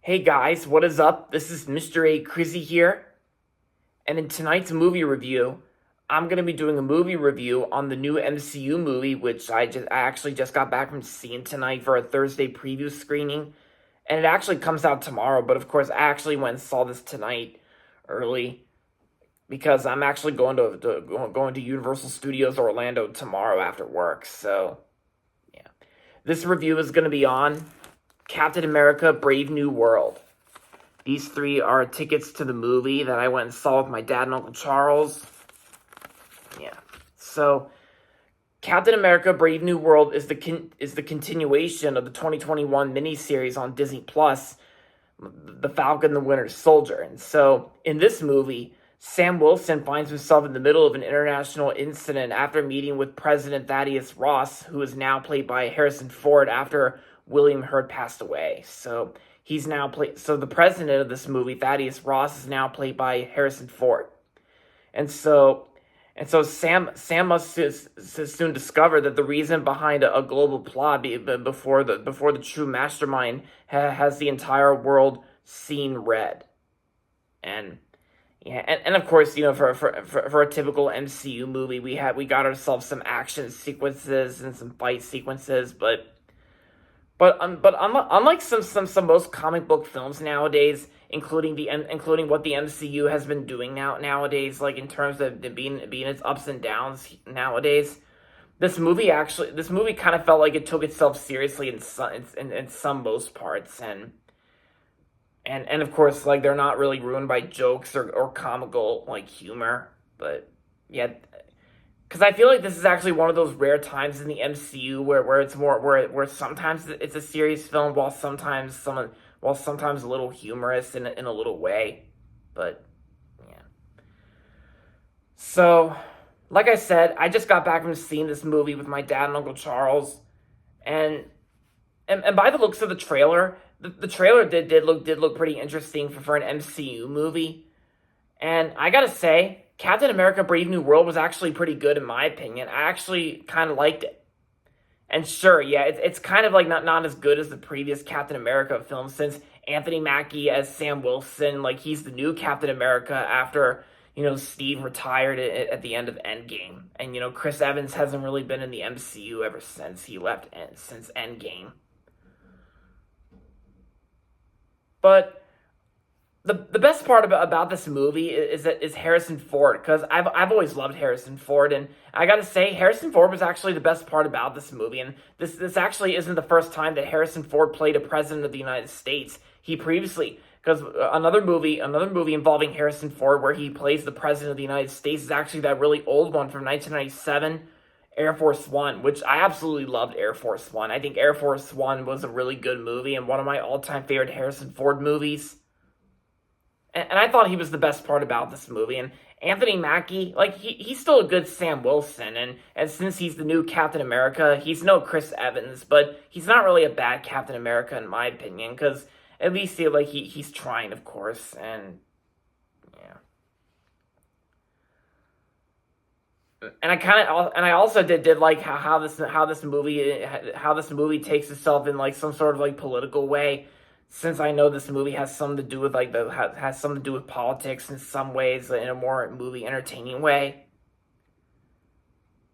Hey guys, what is up? This is Mr. A. Crizzy here, and in tonight's movie review, I'm gonna be doing a movie review on the new MCU movie, which I actually just got back from seeing tonight for a Thursday preview screening, and it actually comes out tomorrow. But of course, I actually went and saw this tonight early because I'm actually going to Universal Studios Orlando tomorrow after work. So yeah, this review is gonna be on Captain America: Brave New World. These three are tickets to the movie that I went and saw with my dad and Uncle Charles. Yeah. So, Captain America: Brave New World is the continuation of the 2021 miniseries on Disney Plus, The Falcon and the Winter Soldier. And so, in this movie, Sam Wilson finds himself in the middle of an international incident after meeting with President Thaddeus Ross, who is now played by Harrison Ford after William Hurt passed away. So the president of this movie, Thaddeus Ross, is now played by Harrison Ford. And so Sam must soon discover that the reason behind a global plot before the true mastermind has the entire world seen red. And yeah, and of course, for a typical MCU movie, we got ourselves some action sequences and some fight sequences, but unlike some most comic book films nowadays, including what the MCU has been doing nowadays, like in terms of being its ups and downs nowadays, this movie kind of felt like it took itself seriously in some most parts, and of course, like, they're not really ruined by jokes or comical like humor, but yeah. Because I feel like this is actually one of those rare times in the MCU where it's more where sometimes it's a serious film while sometimes a little humorous in a little way, but yeah. So, like I said, I just got back from seeing this movie with my dad and Uncle Charles, and by the looks of the trailer, the trailer did look pretty interesting for an MCU movie, and I gotta say, Captain America: Brave New World was actually pretty good in my opinion. I actually kind of liked it. And sure, yeah, it's kind of like not as good as the previous Captain America film, since Anthony Mackie as Sam Wilson, like, he's the new Captain America after, Steve retired at the end of Endgame. And, Chris Evans hasn't really been in the MCU ever since he left, since Endgame. But the best part about this movie is Harrison Ford, because I've always loved Harrison Ford, and I gotta say, Harrison Ford was actually the best part about this movie. And this actually isn't the first time that Harrison Ford played a president of the United States. He previously, because another movie involving Harrison Ford where he plays the president of the United States is actually that really old one from 1997, Air Force One, which I absolutely loved. Air Force One. I think Air Force One was a really good movie and one of my all-time favorite Harrison Ford movies. And I thought he was the best part about this movie. And Anthony Mackie, like, he's still a good Sam Wilson. And since he's the new Captain America, he's no Chris Evans, but he's not really a bad Captain America in my opinion, because at least he's trying, of course. And yeah. And I also did like how this movie takes itself in like some sort of like political way, since I know this movie has something to do with has something to do with politics in some ways, in a more movie entertaining way.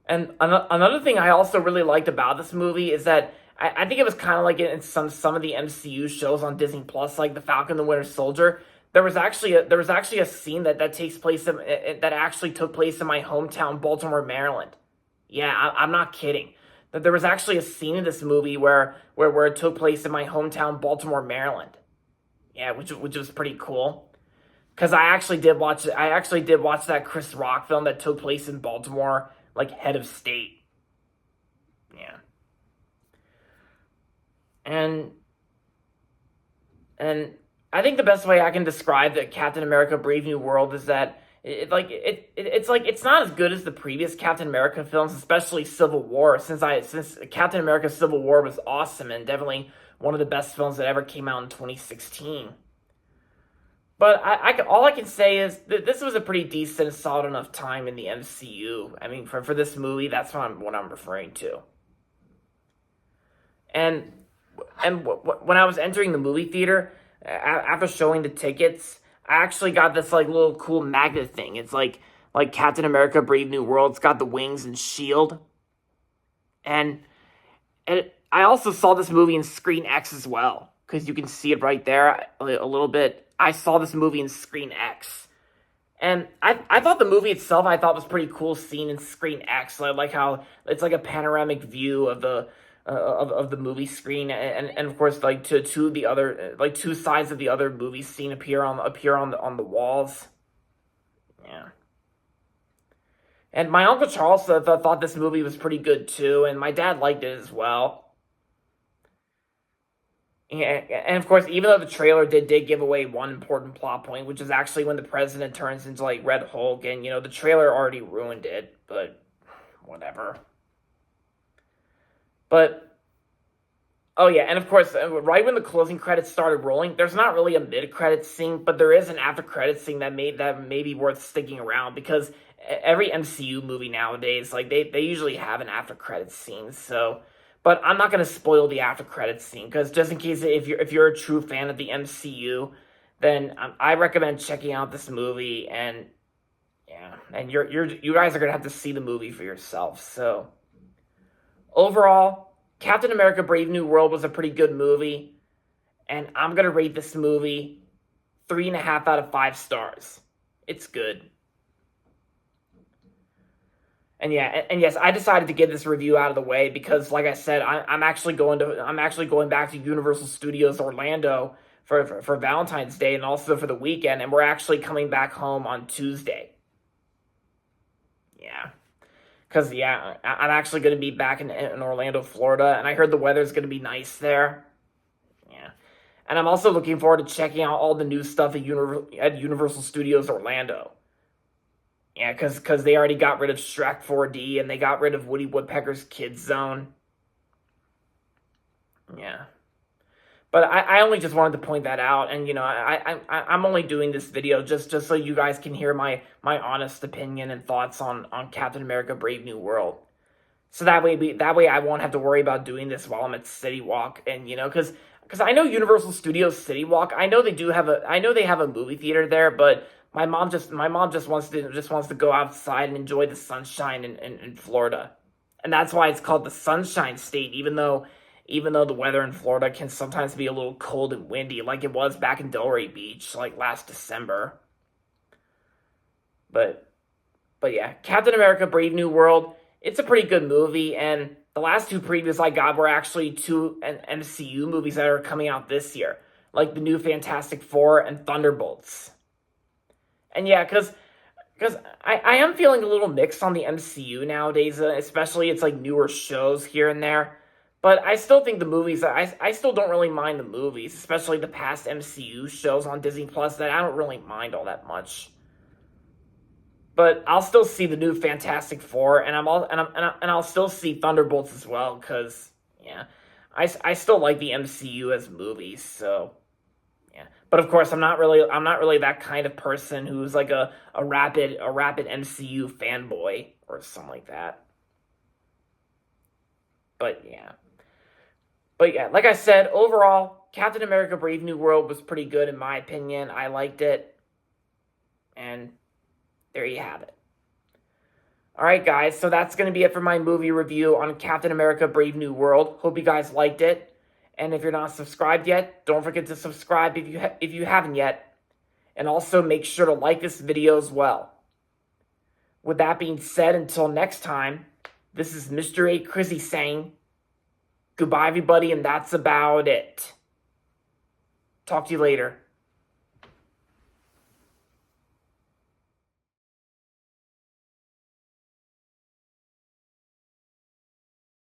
And another thing I also really liked about this movie is that I think it was kind of like in some of the MCU shows on Disney Plus, like The Falcon and the Winter Soldier. There was actually a scene that takes place that actually took place in my hometown, Baltimore, Maryland. Yeah, I'm not kidding. That there was actually a scene in this movie where it took place in my hometown, Baltimore, Maryland. Yeah, which was pretty cool. Because I actually did watch that Chris Rock film that took place in Baltimore, like Head of State. Yeah. And I think the best way I can describe the Captain America: Brave New World is that it's not as good as the previous Captain America films, especially Civil War, since Captain America: Civil War was awesome and definitely one of the best films that ever came out in 2016. But all I can say is that this was a pretty decent, solid enough time in the MCU. I mean, for this movie, that's what I'm referring to. And when I was entering the movie theater, after showing the tickets, I actually got this like little cool magnet thing. It's like Captain America: Brave New World. It's got the wings and shield, and I also saw this movie in Screen X as well because you can see it right there a little bit. I saw this movie in Screen X. And I thought the movie itself I thought was pretty cool seen in Screen X. I like how it's like a panoramic view of the movie screen, and of course like to the other like two sides of the other movie scene appear on the walls. Yeah. And my Uncle Charles thought this movie was pretty good too, and my dad liked it as well. Yeah, and of course, even though the trailer did give away one important plot point, which is actually when the president turns into like Red Hulk, and the trailer already ruined it, but whatever. But oh yeah, and of course, right when the closing credits started rolling, there's not really a mid-credits scene, but there is an after-credits scene that may be worth sticking around because every MCU movie nowadays, like they usually have an after-credits scene, so. But I'm not going to spoil the after credits scene because just in case if you're a true fan of the MCU, then I recommend checking out this movie, and yeah, and you guys are going to have to see the movie for yourself. So overall, Captain America: Brave New World was a pretty good movie, and I'm going to rate this movie 3.5 out of 5 stars. It's good. And yeah, and yes, I decided to get this review out of the way because, like I said, I'm actually going back to Universal Studios Orlando for Valentine's Day and also for the weekend, and we're actually coming back home on Tuesday. Yeah, because yeah, I'm actually going to be back in Orlando, Florida, and I heard the weather's going to be nice there. Yeah, and I'm also looking forward to checking out all the new stuff at Universal Studios Orlando. Yeah, because they already got rid of Shrek 4D and they got rid of Woody Woodpecker's Kids Zone. Yeah. But I only just wanted to point that out, and I'm only doing this video just so you guys can hear my honest opinion and thoughts on Captain America: Brave New World. So that way I won't have to worry about doing this while I'm at City Walk, and because I know Universal Studios City Walk, I know they have a movie theater there, but my mom just wants to go outside and enjoy the sunshine in Florida. And that's why it's called the Sunshine State, even though the weather in Florida can sometimes be a little cold and windy, like it was back in Delray Beach, like last December. But yeah, Captain America: Brave New World, it's a pretty good movie, and the last two previews I got were actually two MCU movies that are coming out this year, like the new Fantastic Four and Thunderbolts. And yeah, because I am feeling a little mixed on the MCU nowadays, especially it's like newer shows here and there. But I still think the movies, I still don't really mind the movies, especially the past MCU shows on Disney Plus that I don't really mind all that much. But I'll still see the new Fantastic Four, and I'll still see Thunderbolts as well, because yeah, I still like the MCU as movies, so. Yeah, but of course, I'm not really that kind of person who's like a rapid MCU fanboy or something like that. But yeah, like I said, overall, Captain America: Brave New World was pretty good in my opinion. I liked it, and there you have it. All right, guys, so that's gonna be it for my movie review on Captain America: Brave New World. Hope you guys liked it. And if you're not subscribed yet, don't forget to subscribe if you haven't yet. And also make sure to like this video as well. With that being said, until next time, this is Mr. A. Crizzy saying goodbye, everybody, and that's about it. Talk to you later.